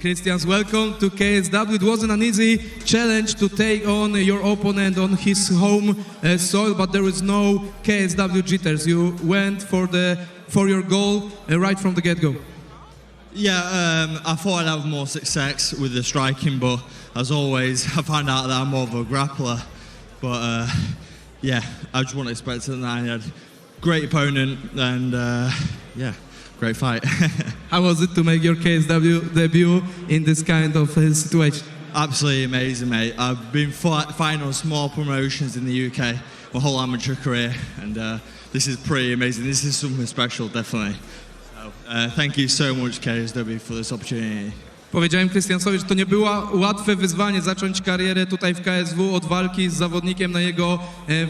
Christians, welcome to KSW. It wasn't an easy challenge to take on your opponent on his home soil, but there was no KSW jitters. You went for your goal right from the get-go. Yeah, I thought I'd have more success with the striking, but as always, I found out that I'm more of a grappler. But yeah, I just wasn't expecting that. I had great opponent and yeah, great fight. How was it to make your KSW debut in this kind of situation? Absolutely amazing, mate. I've been fighting on small promotions in the UK my whole amateur career, and this is pretty amazing. This is something special, definitely. So, thank you so much, KSW, for this opportunity. Powiedziałem Christiansowi, że to nie było łatwe wyzwanie zacząć karierę tutaj w KSW od walki z zawodnikiem na jego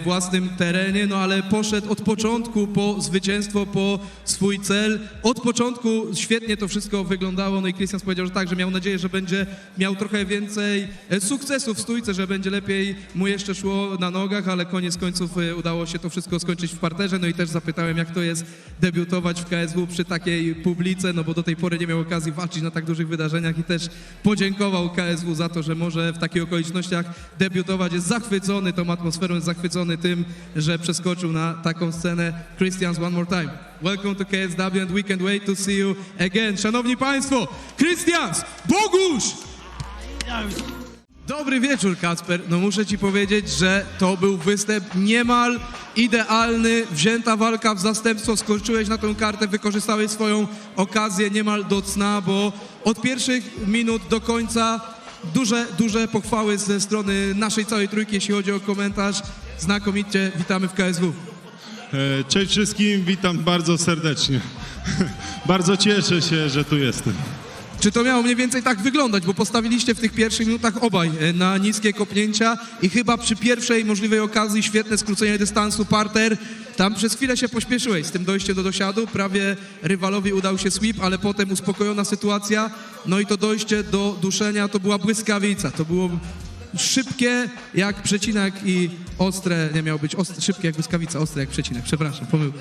własnym terenie, no ale poszedł od początku po zwycięstwo, po swój cel. Od początku świetnie to wszystko wyglądało, no i Christians powiedział, że tak, że miał nadzieję, że będzie miał trochę więcej sukcesów w stójce, że będzie lepiej mu jeszcze szło na nogach, ale koniec końców udało się to wszystko skończyć w parterze, no i też zapytałem, jak to jest debiutować w KSW przy takiej publice, no bo do tej pory nie miał okazji walczyć na tak dużych wydarzeniach i też podziękował KSW za to, że może w takich okolicznościach debiutować. Jest zachwycony tą atmosferą, jest zachwycony tym, że przeskoczył na taką scenę. Christians, one more time. Welcome to KSW and we can't wait to see you again. Szanowni Państwo, Christians Bogusz! Dobry wieczór, Kacper. No muszę ci powiedzieć, że to był występ niemal idealny, wzięta walka w zastępstwo, skoczyłeś na tę kartę, wykorzystałeś swoją okazję niemal do cna, bo od pierwszych minut do końca duże pochwały ze strony naszej całej trójki, jeśli chodzi o komentarz. Znakomicie, witamy w KSW. Cześć wszystkim, witam bardzo serdecznie. Bardzo cieszę się, że tu jestem. Czy to miało mniej więcej tak wyglądać, bo postawiliście w tych pierwszych minutach obaj na niskie kopnięcia i chyba przy pierwszej możliwej okazji świetne skrócenie dystansu, parter. Tam przez chwilę się pośpieszyłeś z tym dojściem do dosiadu, prawie rywalowi udał się sweep, ale potem uspokojona sytuacja, no i to dojście do duszenia to była błyskawica, to było szybkie jak przecinak i ostre, nie miało być szybkie jak błyskawica, ostre jak przecinak, przepraszam, pomyłka.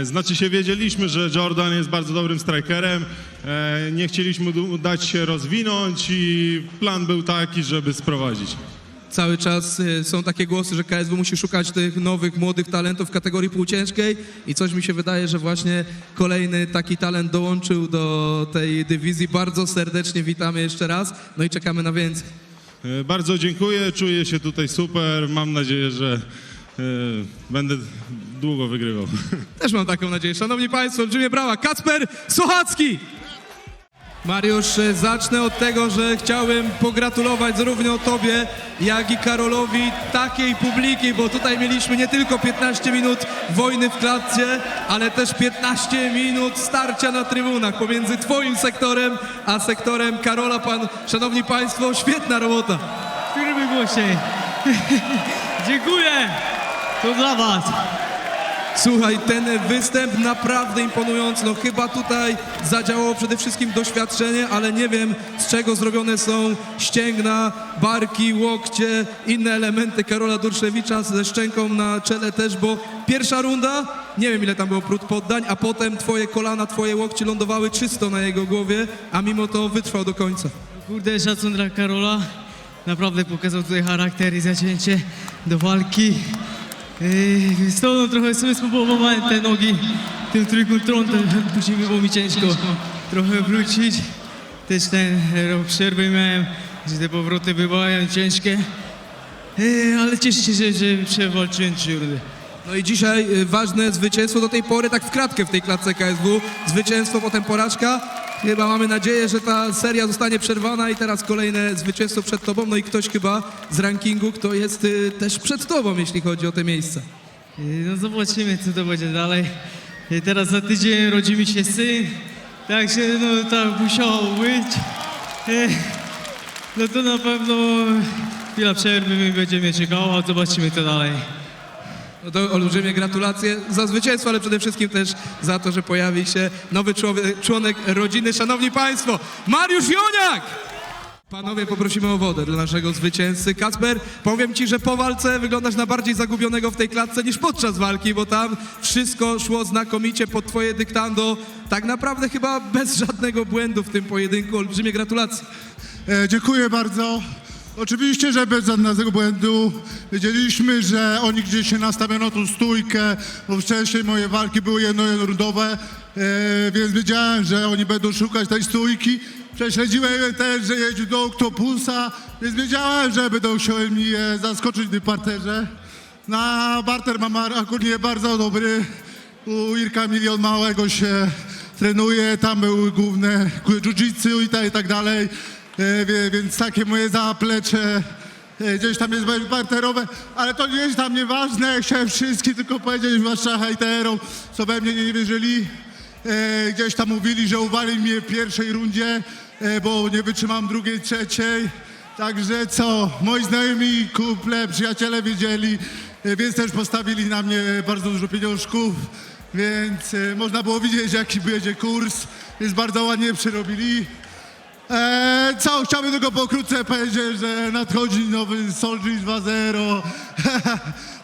Znaczy się wiedzieliśmy, że Jordan jest bardzo dobrym strikerem, nie chcieliśmy mu dać się rozwinąć i plan był taki, żeby sprowadzić. Cały czas są takie głosy, że KSW musi szukać tych nowych, młodych talentów w kategorii półciężkiej i coś mi się wydaje, że właśnie kolejny taki talent dołączył do tej dywizji. Bardzo serdecznie witamy jeszcze raz, no i czekamy na więcej. Bardzo dziękuję, czuję się tutaj super, mam nadzieję, że będę długo wygrywał. Też mam taką nadzieję. Szanowni Państwo, olbrzymie brawa. Kacper Sochacki! Mariusz, zacznę od tego, że chciałem pogratulować zarówno Tobie, jak i Karolowi takiej publiki, bo tutaj mieliśmy nie tylko 15 minut wojny w klatce, ale też 15 minut starcia na trybunach pomiędzy Twoim sektorem, a sektorem Karola. Szanowni Państwo, świetna robota. Który by głośniej? Dziękuję! To dla was! Słuchaj, ten występ naprawdę imponujący, no chyba tutaj zadziałało przede wszystkim doświadczenie, ale nie wiem z czego zrobione są ścięgna, barki, łokcie, inne elementy Karola Durszewicza ze szczęką na czele też, bo pierwsza runda, nie wiem ile tam było prób poddań, a potem twoje kolana, twoje łokcie lądowały czysto na jego głowie, a mimo to wytrwał do końca. Kurde, szacun dla Karola. Naprawdę pokazał tutaj charakter i zacięcie do walki. Z tą trochę sobie spróbowałem te nogi tym trójkątem, później było mi ciężko trochę wrócić. Też ten rok przerwy miałem, gdzie te powroty bywają ciężkie. Ale cieszę się, że przewalczyłem 3 rundy. No i dzisiaj ważne zwycięstwo do tej pory, tak w kratkę w tej klatce KSW. Zwycięstwo, potem porażka. Chyba mamy nadzieję, że ta seria zostanie przerwana i teraz kolejne zwycięstwo przed tobą. No i ktoś chyba z rankingu, kto jest też przed tobą, jeśli chodzi o te miejsca. No zobaczymy, co to będzie dalej. Teraz za tydzień rodzi mi się syn, także no tak musiało być. No to na pewno chwila przerwy mi będzie mnie czekała, zobaczymy co dalej. No to olbrzymie gratulacje za zwycięstwo, ale przede wszystkim też za to, że pojawi się nowy członek rodziny. Szanowni Państwo, Mariusz Joniak! Panowie, poprosimy o wodę dla naszego zwycięzcy. Kacper, powiem ci, że po walce wyglądasz na bardziej zagubionego w tej klatce niż podczas walki, bo tam wszystko szło znakomicie pod twoje dyktando. Tak naprawdę chyba bez żadnego błędu w tym pojedynku. Olbrzymie gratulacje. Dziękuję bardzo. Oczywiście, że bez żadnego błędu. Wiedzieliśmy, że oni gdzieś się nastawiono tą stójkę, bo wcześniej moje walki były jednorundowe, więc wiedziałem, że oni będą szukać tej stójki. Prześledziłem też, że jeździł do Octopusa, więc wiedziałem, że będą chcieli mnie zaskoczyć w tym parterze. Na barter mam akurat bardzo dobry. U Irka Milion Małego się trenuje, tam były główne jiu-jitsu i tak dalej. Więc takie moje zaplecze gdzieś tam jest parterowe, ale to gdzieś tam nieważne. Chciałem wszystkim tylko powiedzieć, zwłaszcza hejterom, co we mnie nie wierzyli. Gdzieś tam mówili, że uwali mnie w pierwszej rundzie, bo nie wytrzymam drugiej, trzeciej. Także co, moi znajomi, kumple, przyjaciele wiedzieli, więc też postawili na mnie bardzo dużo pieniążków, więc można było widzieć, jaki będzie kurs, więc bardzo ładnie przerobili. Co, chciałbym tylko pokrótce powiedzieć, że nadchodzi nowy Soldier 2.0.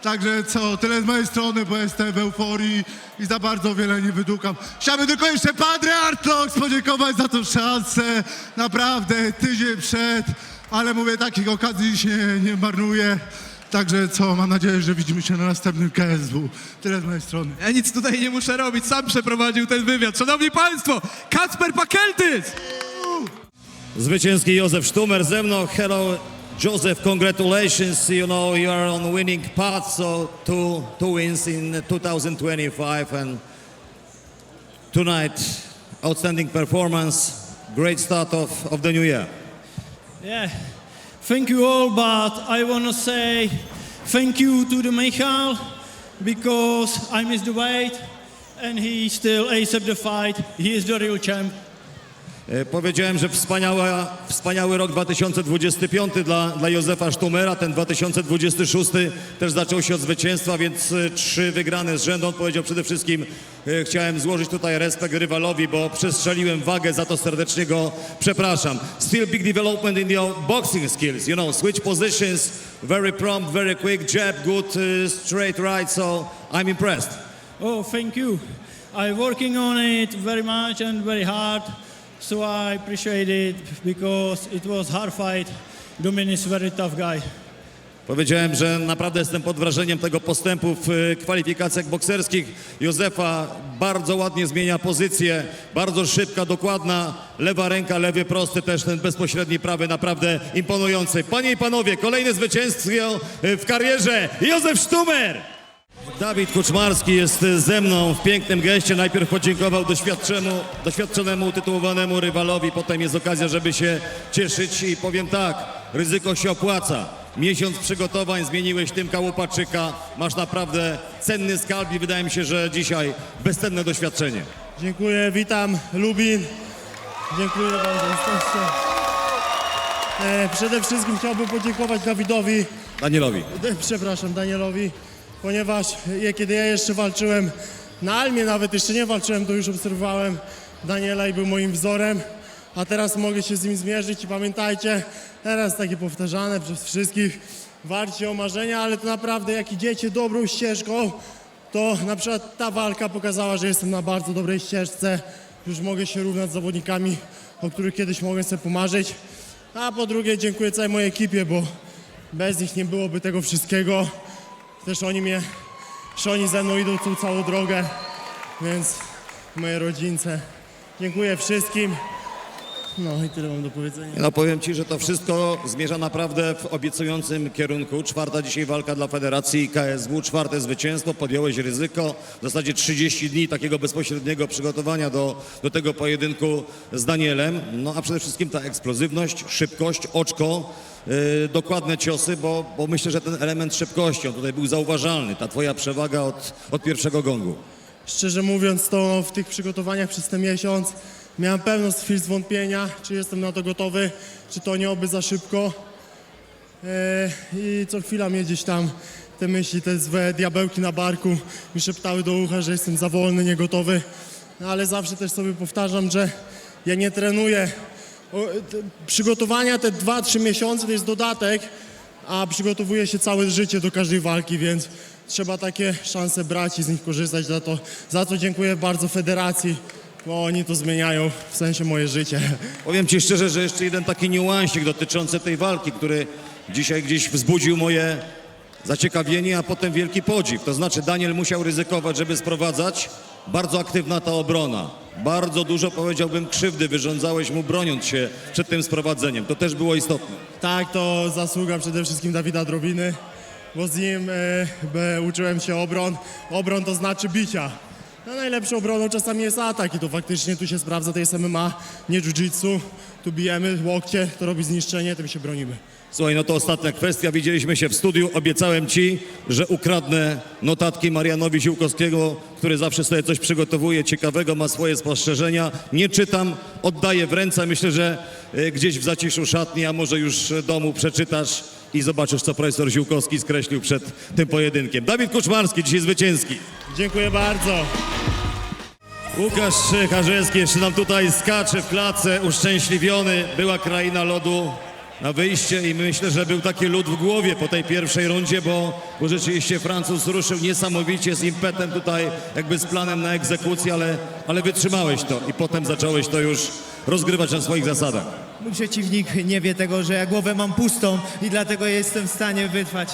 Także co, tyle z mojej strony, bo jestem w euforii i za bardzo wiele nie wydukam. Chciałbym tylko jeszcze Padre Artlox podziękować za tą szansę. Naprawdę, tydzień przed, ale mówię, takich okazji się nie marnuje. Także co, mam nadzieję, że widzimy się na następnym KSW. Tyle z mojej strony. Ja nic tutaj nie muszę robić, sam przeprowadził ten wywiad. Szanowni Państwo, Kacper Pakeltys! Zwycięski Józef Sztumer ze mną. Hello, Joseph, congratulations. You know, you are on winning path, so two wins in 2025 and tonight, outstanding performance, great start of the new year. Yeah, thank you all, but I want to say thank you to the Michal because I missed the weight and he still accepted the fight. He is the real champ. Powiedziałem, że wspaniały rok 2025 dla Józefa Sztumera, ten 2026 też zaczął się od zwycięstwa, więc 3 wygrane z rzędu. On powiedział przede wszystkim, chciałem złożyć tutaj respekt rywalowi, bo przestrzeliłem wagę, za to serdecznie go przepraszam. Still big development in your boxing skills, you know, switch positions, very prompt, very quick, jab, good straight right, so I'm impressed. Oh, thank you. I'm working on it very much and very hard. So I appreciate it because it was hard fight. Domin is a very tough guy. Powiedziałem, że naprawdę jestem pod wrażeniem tego postępu w kwalifikacjach bokserskich. Józefa bardzo ładnie zmienia pozycję, bardzo szybka, dokładna, lewa ręka, lewy prosty, też ten bezpośredni prawy, naprawdę imponujący. Panie i panowie, kolejne zwycięstwo w karierze, Józef Sztumer! Dawid Kuczmarski jest ze mną w pięknym geście. Najpierw podziękował doświadczonemu, utytułowanemu rywalowi. Potem jest okazja, żeby się cieszyć i powiem tak, ryzyko się opłaca. Miesiąc przygotowań, zmieniłeś Tymka Łopaczyka. Masz naprawdę cenny skalp i wydaje mi się, że dzisiaj bezcenne doświadczenie. Dziękuję, witam Lubin. Dziękuję bardzo, jesteście. Przede wszystkim chciałbym podziękować Danielowi, ponieważ kiedy ja jeszcze walczyłem na Almie, nawet jeszcze nie walczyłem, to już obserwowałem Daniela i był moim wzorem, a teraz mogę się z nim zmierzyć i pamiętajcie, teraz takie powtarzane przez wszystkich, walczcie o marzenia, ale to naprawdę jak idziecie dobrą ścieżką, to na przykład ta walka pokazała, że jestem na bardzo dobrej ścieżce, już mogę się równać z zawodnikami, o których kiedyś mogłem sobie pomarzyć, a po drugie dziękuję całej mojej ekipie, bo bez nich nie byłoby tego wszystkiego. Też oni ze mną idą tą całą drogę, więc moje rodzince. Dziękuję wszystkim. No i tyle mam do powiedzenia. No powiem Ci, że to wszystko zmierza naprawdę w obiecującym kierunku. 4. dzisiaj walka dla Federacji KSW, 4. zwycięstwo, podjąłeś ryzyko. W zasadzie 30 dni takiego bezpośredniego przygotowania do tego pojedynku z Danielem. No a przede wszystkim ta eksplozywność, szybkość, oczko, dokładne ciosy, bo myślę, że ten element szybkości, on tutaj był zauważalny, ta Twoja przewaga od pierwszego gongu. Szczerze mówiąc, to w tych przygotowaniach przez ten miesiąc miałem pełno chwil zwątpienia, czy jestem na to gotowy, czy to nie oby za szybko. I co chwila mnie gdzieś tam te myśli, te złe diabełki na barku mi szeptały do ucha, że jestem za wolny, niegotowy. No, ale zawsze też sobie powtarzam, że ja nie trenuję Przygotowania te 2-3 miesiące to jest dodatek, a przygotowuje się całe życie do każdej walki, więc trzeba takie szanse brać i z nich korzystać. Za to dziękuję bardzo federacji, bo oni to zmieniają, w sensie moje życie. Powiem ci szczerze, że jeszcze jeden taki niuansik dotyczący tej walki, który dzisiaj gdzieś wzbudził moje zaciekawienie, a potem wielki podziw. To znaczy Daniel musiał ryzykować, żeby sprowadzać. Bardzo aktywna ta obrona. Bardzo dużo, powiedziałbym, krzywdy wyrządzałeś mu, broniąc się przed tym sprowadzeniem. To też było istotne. Tak, to zasługa przede wszystkim Dawida Drobiny, bo z nim uczyłem się obron. Obron to znaczy bicia. No, najlepszą obroną czasami jest atak i to faktycznie tu się sprawdza, to jest MMA, nie jiu-jitsu. Tu bijemy łokcie, to robi zniszczenie, tym się bronimy. Słuchaj, no to ostatnia kwestia. Widzieliśmy się w studiu. Obiecałem ci, że ukradnę notatki Marianowi Ziółkowskiego, który zawsze sobie coś przygotowuje ciekawego, ma swoje spostrzeżenia. Nie czytam, oddaję w ręce. Myślę, że gdzieś w zaciszu szatni, a może już domu przeczytasz i zobaczysz, co profesor Ziółkowski skreślił przed tym pojedynkiem. Dawid Kuczmarski, dzisiaj zwycięski. Dziękuję bardzo. Łukasz Karzelski jeszcze nam tutaj skacze w klatce, uszczęśliwiony. Była kraina lodu na wyjście i myślę, że był taki lód w głowie po tej pierwszej rundzie, bo rzeczywiście Francuz ruszył niesamowicie z impetem tutaj, jakby z planem na egzekucję, ale wytrzymałeś to i potem zacząłeś to już rozgrywać na swoich zasadach. Mój przeciwnik nie wie tego, że ja głowę mam pustą i dlatego jestem w stanie wytrwać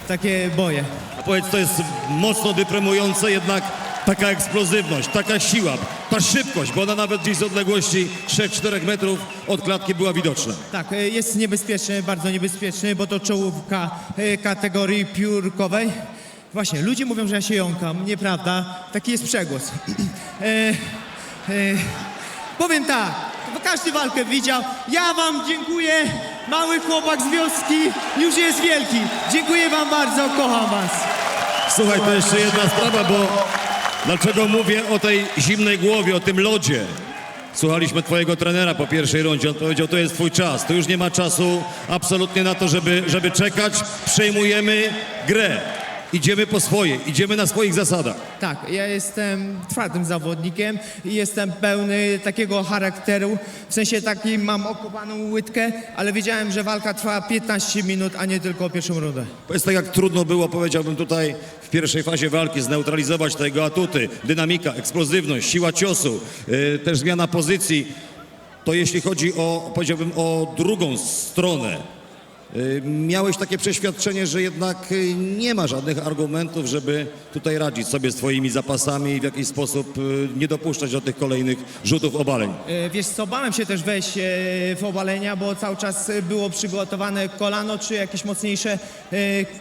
takie boje. A powiedz, to jest mocno deprymujące, jednak taka eksplozywność, taka siła, ta szybkość, bo ona nawet gdzieś z odległości 3-4 metrów od klatki była widoczna. Tak, jest niebezpieczny, bardzo niebezpieczny, bo to czołówka kategorii piórkowej. Właśnie, ludzie mówią, że ja się jąkam. Nieprawda, taki jest przegłos. Powiem tak, bo każdy walkę widział. Ja wam dziękuję, mały chłopak z wioski już jest wielki. Dziękuję wam bardzo, kocham was. Słuchaj, to jeszcze jedna sprawa, bo dlaczego mówię o tej zimnej głowie, o tym lodzie? Słuchaliśmy twojego trenera po pierwszej rundzie, on powiedział, to jest twój czas, tu już nie ma czasu absolutnie na to, żeby czekać, przejmujemy grę. Idziemy po swoje, idziemy na swoich zasadach. Tak, ja jestem twardym zawodnikiem i jestem pełny takiego charakteru, w sensie taki mam okopaną łydkę, ale wiedziałem, że walka trwa 15 minut, a nie tylko pierwszą rundę. Jest tak jak trudno było, powiedziałbym tutaj w pierwszej fazie walki zneutralizować te jego atuty, dynamika, eksplozywność, siła ciosu, też zmiana pozycji. To jeśli chodzi o, powiedziałbym, o drugą stronę, miałeś takie przeświadczenie, że jednak nie ma żadnych argumentów, żeby tutaj radzić sobie z twoimi zapasami i w jakiś sposób nie dopuszczać do tych kolejnych rzutów obaleń. Wiesz co, bałem się też wejść w obalenia, bo cały czas było przygotowane kolano czy jakieś mocniejsze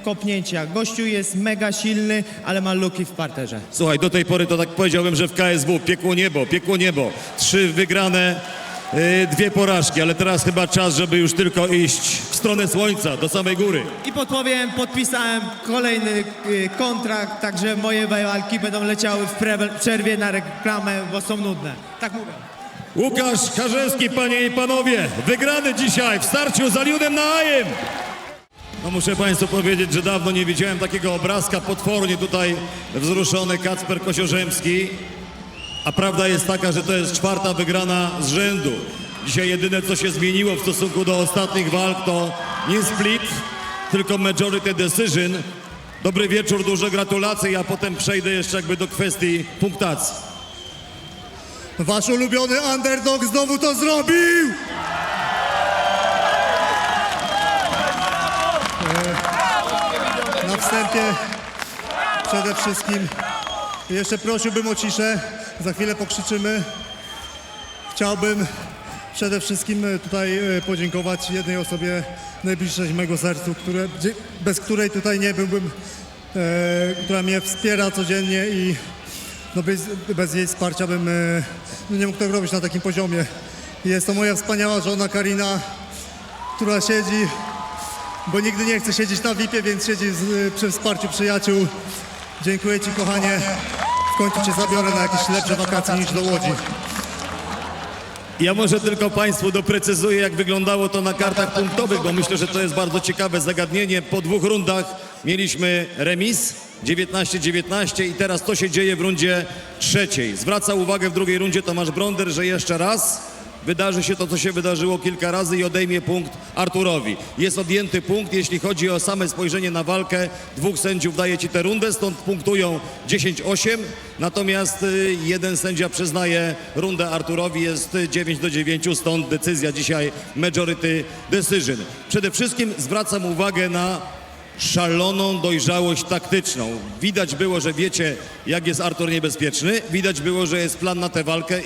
kopnięcia. Gościu jest mega silny, ale ma luki w parterze. Słuchaj, do tej pory to tak powiedziałbym, że w KSW piekło niebo. 3 wygrane, 2 porażki, ale teraz chyba czas, żeby już tylko iść w stronę słońca, do samej góry. I podpisałem kolejny kontrakt, także moje walki będą leciały w przerwie na reklamę, bo są nudne. Tak mówię. Łukasz Karzelski, panie i panowie, wygrany dzisiaj w starciu z Aliudem Naajem. No muszę państwu powiedzieć, że dawno nie widziałem takiego obrazka, potwornie tutaj wzruszony Kacper Kosiorzemski. A prawda jest taka, że to jest 4. wygrana z rzędu. Dzisiaj jedyne, co się zmieniło w stosunku do ostatnich walk, to nie split, tylko majority decision. Dobry wieczór, duże gratulacje, a potem przejdę jeszcze jakby do kwestii punktacji. Wasz ulubiony underdog znowu to zrobił! Na wstępie przede wszystkim jeszcze prosiłbym o ciszę, za chwilę pokrzyczymy. Chciałbym przede wszystkim tutaj podziękować jednej osobie najbliższej mego sercu, bez której tutaj nie byłbym, która mnie wspiera codziennie i no bez jej wsparcia bym nie mógł tego robić na takim poziomie. Jest to moja wspaniała żona Karina, która siedzi, bo nigdy nie chce siedzieć na VIP-ie, więc siedzi przy wsparciu przyjaciół. Dziękuję ci, kochanie. W końcu cię zabiorę na jakieś lepsze wakacje niż do Łodzi. Ja może tylko państwu doprecyzuję, jak wyglądało to na kartach punktowych, bo myślę, że to jest bardzo ciekawe zagadnienie. Po 2 rundach mieliśmy remis 19-19 i teraz to się dzieje w rundzie 3. Zwraca uwagę w 2. rundzie Tomasz Bronder, że jeszcze raz wydarzy się to, co się wydarzyło kilka razy i odejmie punkt Arturowi. Jest odjęty punkt, jeśli chodzi o same spojrzenie na walkę. Dwóch sędziów daje ci tę rundę, stąd punktują 10-8. Natomiast jeden sędzia przyznaje rundę Arturowi, jest 9-9, stąd decyzja dzisiaj majority decision. Przede wszystkim zwracam uwagę na szaloną dojrzałość taktyczną. Widać było, że wiecie, jak jest Artur niebezpieczny. Widać było, że jest plan na tę walkę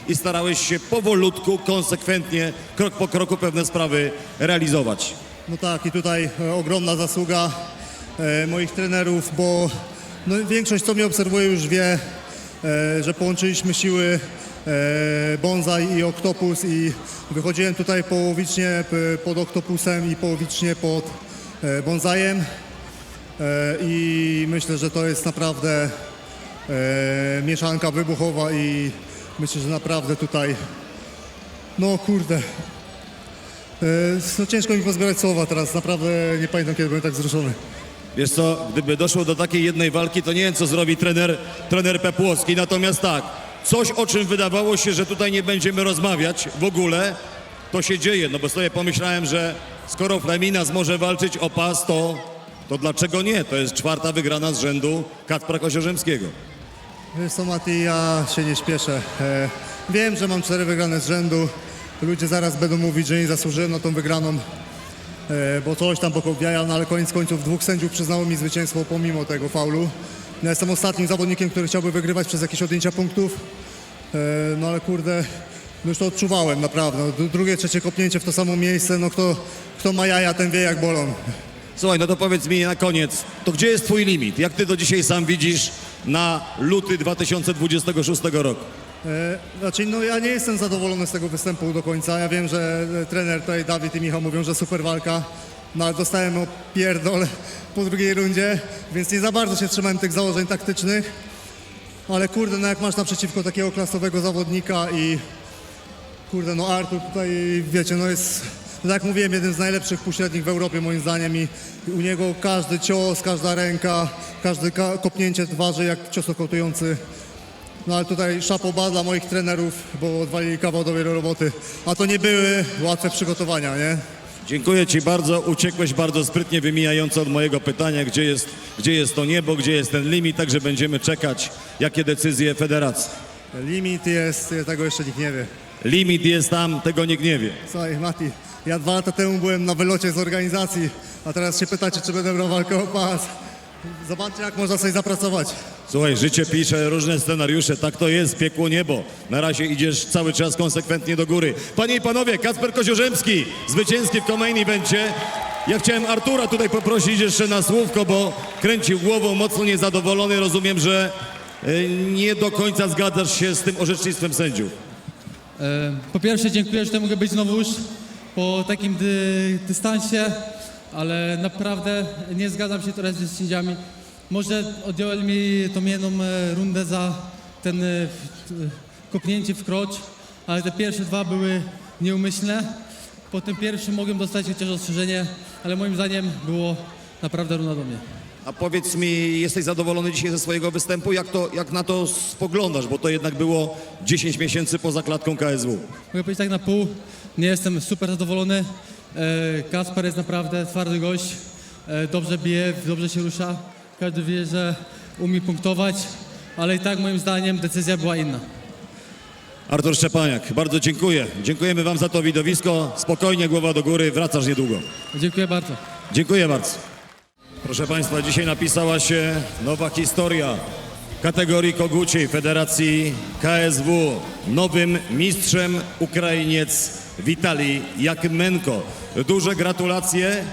i starałeś się powolutku, konsekwentnie, krok po kroku pewne sprawy realizować. No tak, i tutaj ogromna zasługa moich trenerów, bo no, większość, co mnie obserwuje, już wie, że połączyliśmy siły Bonsai i Oktopus i wychodziłem tutaj połowicznie pod Oktopusem i połowicznie pod Bonsaiem i myślę, że to jest naprawdę mieszanka wybuchowa i myślę, że naprawdę tutaj, no kurde, no ciężko mi pozbierać słowa teraz, naprawdę nie pamiętam, kiedy byłem tak wzruszony. Wiesz co, gdyby doszło do takiej jednej walki, to nie wiem, co zrobi trener Pepłowski. Natomiast tak, coś, o czym wydawało się, że tutaj nie będziemy rozmawiać w ogóle, to się dzieje. No bo sobie pomyślałem, że skoro Fleminas może walczyć o pas, to dlaczego nie? To jest 4. wygrana z rzędu Kacpra Koziorzemskiego. Wiesz co, Mati, ja się nie śpieszę. Wiem, że mam 4 wygrane z rzędu. Ludzie zaraz będą mówić, że nie zasłużyłem na tą wygraną, bo coś tam pokopiają, no ale koniec końców 2 sędziów przyznało mi zwycięstwo pomimo tego faulu. Ja jestem ostatnim zawodnikiem, który chciałby wygrywać przez jakieś odjęcia punktów, no ale kurde, no już to odczuwałem naprawdę. No, drugie, trzecie kopnięcie w to samo miejsce, no kto ma jaja, ten wie, jak bolą. Słuchaj, no to powiedz mi na koniec, to gdzie jest twój limit? Jak ty to dzisiaj sam widzisz na luty 2026 roku? Znaczy, no ja nie jestem zadowolony z tego występu do końca. Ja wiem, że trener tutaj Dawid i Michał mówią, że super walka, no ale dostałem pierdol po drugiej rundzie, więc nie za bardzo się trzymałem tych założeń taktycznych. Ale kurde, no jak masz naprzeciwko takiego klasowego zawodnika i kurde, no Artur tutaj, wiecie, no jest, tak jak mówiłem, jeden z najlepszych półśrednich w Europie moim zdaniem i u niego każdy cios, każda ręka, każde kopnięcie waży jak cios nokautujący. No ale tutaj szapoba dla moich trenerów, bo odwalili kawał dobrej roboty, a to nie były łatwe przygotowania, nie? Dziękuję ci bardzo, uciekłeś bardzo sprytnie, wymijająco od mojego pytania, gdzie jest to niebo, gdzie jest ten limit, także będziemy czekać, jakie decyzje federacji. Limit jest, tego jeszcze nikt nie wie. Limit jest tam, tego nikt nie wie. Słuchaj, Mati, ja 2 lata temu byłem na wylocie z organizacji, a teraz się pytacie, czy będę brał walkę o pas. Zobaczcie, jak można sobie zapracować. Słuchaj, życie pisze różne scenariusze, tak to jest, piekło niebo. Na razie idziesz cały czas konsekwentnie do góry. Panie i panowie, Kacper Koziorzemski, zwycięski w co-main evencie. Ja chciałem Artura tutaj poprosić jeszcze na słówko, bo kręcił głową, mocno niezadowolony. Rozumiem, że nie do końca zgadzasz się z tym orzecznictwem sędziów. Po pierwsze dziękuję, że to mogę być znowu już po takim dystansie, ale naprawdę nie zgadzam się teraz z sędziami. Może odjąłem mi tą jedną rundę za ten kopnięcie w krocz, ale te pierwsze 2 były nieumyślne. Po tym pierwszym mogłem dostać chociaż ostrzeżenie, ale moim zdaniem było naprawdę runda do mnie. A powiedz mi, jesteś zadowolony dzisiaj ze swojego występu? Jak na to spoglądasz? Bo to jednak było 10 miesięcy poza klatką KSW. Mogę powiedzieć tak na pół, nie jestem super zadowolony. Kacper jest naprawdę twardy gość, dobrze bije, dobrze się rusza. Każdy wie, że umie punktować, ale i tak moim zdaniem decyzja była inna. Artur Szczepaniak, bardzo dziękuję. Dziękujemy wam za to widowisko. Spokojnie, głowa do góry, wracasz niedługo. Dziękuję bardzo. Dziękuję bardzo. Proszę państwa, dzisiaj napisała się nowa historia kategorii koguciej Federacji KSW. Nowym mistrzem Ukrainiec Witalij Jakmenko. Duże gratulacje.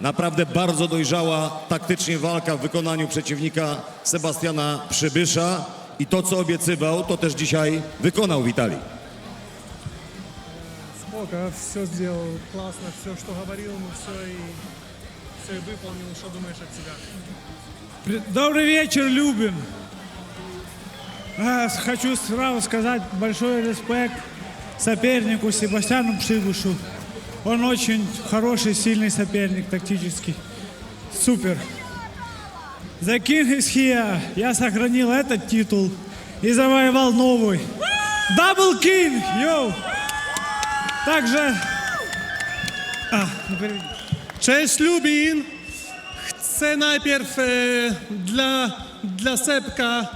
Naprawdę bardzo dojrzała taktycznie walka w wykonaniu przeciwnika Sebastiana Przybysza. I to, co obiecywał, to też dzisiaj wykonał Witalij. Спока, все сделал классно, все, что говорил, ну все и выполнил. Что думаешь от себя? Добрый вечер, Любин. Хочу сразу сказать большой респект сопернику Себастьяну Пшибышу. Он очень хороший, сильный соперник, тактический. Супер. The King is here. Я сохранил этот титул и завоевал новый. Double King, йоу! Także... Cześć Lubin! Chcę najpierw dla Sepka.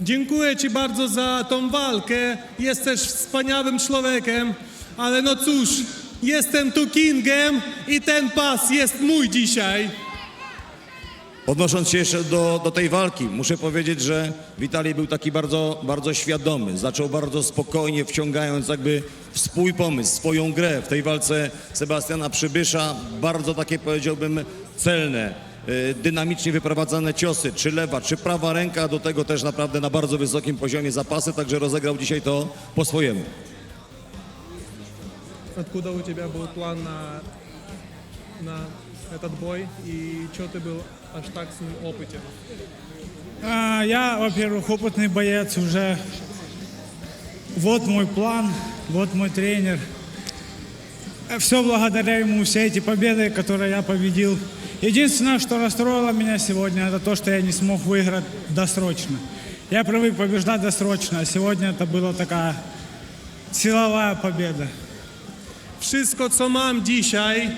Dziękuję Ci bardzo za tą walkę. Jesteś wspaniałym człowiekiem, ale no cóż, jestem tu kingiem i ten pas jest mój dzisiaj. Odnosząc się jeszcze do tej walki, muszę powiedzieć, że Witalij był taki bardzo, bardzo świadomy. Zaczął bardzo spokojnie, wciągając jakby w swój pomysł, swoją grę w tej walce Sebastiana Przybysza. Bardzo takie, powiedziałbym, celne, dynamicznie wyprowadzane ciosy, czy lewa, czy prawa ręka, do tego też naprawdę na bardzo wysokim poziomie zapasy, także rozegrał dzisiaj to po swojemu. Откуда у тебя был план на этот бой и что ты был аж так с ним опытен? Я, во-первых, опытный боец уже. Вот мой план, вот мой тренер. Все благодаря ему, все эти победы, которые я победил. Единственное, что расстроило меня сегодня, это то, что я не смог выиграть досрочно. Я привык побеждать досрочно, а сегодня это была такая силовая победа. Wszystko, co mam dzisiaj,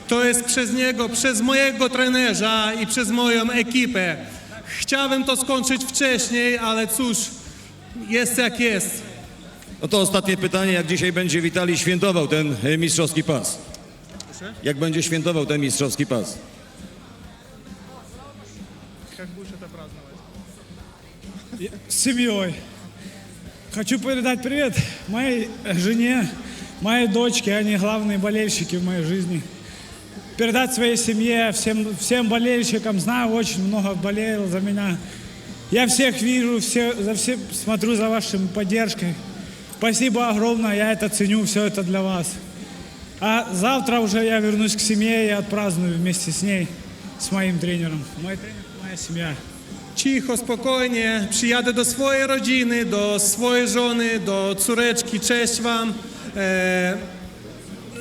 to jest przez niego, przez mojego trenerza i przez moją ekipę. Chciałem to skończyć wcześniej, ale cóż, jest jak jest. No to ostatnie pytanie, jak dzisiaj będzie Witalij świętował ten mistrzowski pas? Jak będzie świętował ten mistrzowski pas? Jak будешь это праздновать? С семьей. Хочу передать привет моей жене, моей дочке, они главные болельщики в моей жизни. Передать своей семье, всем болельщикам, знаю, очень много болел за меня. Я всех вижу, смотрю за вашей поддержкой. Спасибо огромное, я это ценю, все это для вас. А завтра уже я вернусь к семье и отпраздную вместе с ней, с моим тренером. Мой тренер, моя семья. Cicho, spokojnie, przyjadę do swojej rodziny, do swojej żony, do córeczki, cześć wam.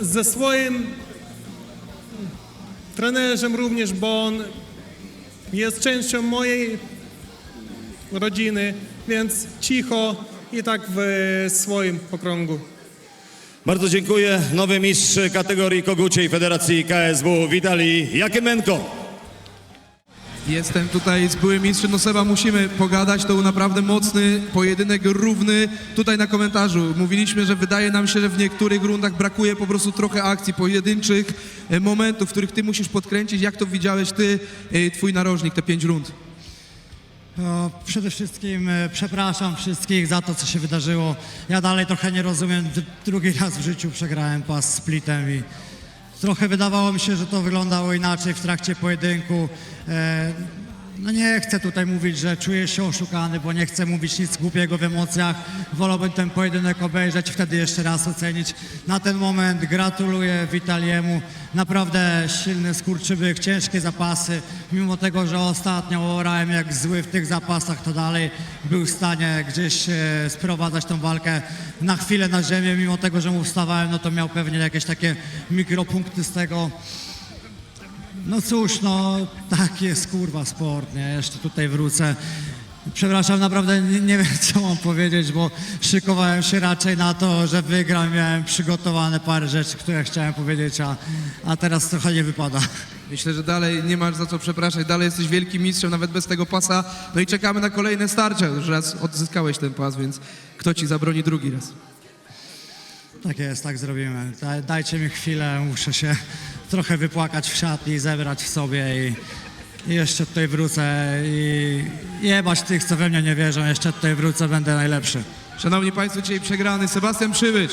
Ze swoim trenerzem również, bo on jest częścią mojej rodziny, więc cicho i tak w swoim okrągu. Bardzo dziękuję. Nowy mistrz kategorii koguciej Federacji KSW Witalij Jakymenko. Jestem tutaj z byłym mistrzem, no Seba, musimy pogadać, to był naprawdę mocny pojedynek, równy. Tutaj na komentarzu mówiliśmy, że wydaje nam się, że w niektórych rundach brakuje po prostu trochę akcji, pojedynczych momentów, w których ty musisz podkręcić. Jak to widziałeś ty, twój narożnik, te 5 rund? No, przede wszystkim przepraszam wszystkich za to, co się wydarzyło. Ja dalej trochę nie rozumiem, drugi raz w życiu przegrałem pas splitem i trochę wydawało mi się, że to wyglądało inaczej w trakcie pojedynku. No nie chcę tutaj mówić, że czuję się oszukany, bo nie chcę mówić nic głupiego w emocjach. Wolałbym ten pojedynek obejrzeć, wtedy jeszcze raz ocenić. Na ten moment gratuluję Witaliemu. Naprawdę silny skurczybyk, ciężkie zapasy. Mimo tego, że ostatnio orałem jak zły w tych zapasach, to dalej był w stanie gdzieś sprowadzać tą walkę na chwilę na ziemię. Mimo tego, że mu wstawałem, no to miał pewnie jakieś takie mikropunkty z tego. No cóż, no taki jest kurwa sport, nie? Jeszcze tutaj wrócę. Przepraszam, naprawdę nie wiem, co mam powiedzieć, bo szykowałem się raczej na to, że wygram. Miałem przygotowane parę rzeczy, które chciałem powiedzieć, a teraz trochę nie wypada. Myślę, że dalej nie masz za co przepraszać, dalej jesteś wielkim mistrzem, nawet bez tego pasa. No i czekamy na kolejne starcia, już raz odzyskałeś ten pas, więc kto ci zabroni drugi raz? Tak jest, tak zrobimy. Dajcie mi chwilę, muszę się trochę wypłakać w szatni, zebrać w sobie i jeszcze tutaj wrócę i jebać tych, co we mnie nie wierzą. Jeszcze tutaj wrócę, będę najlepszy. Szanowni Państwo, dzisiaj przegrany Sebastian Przybysz.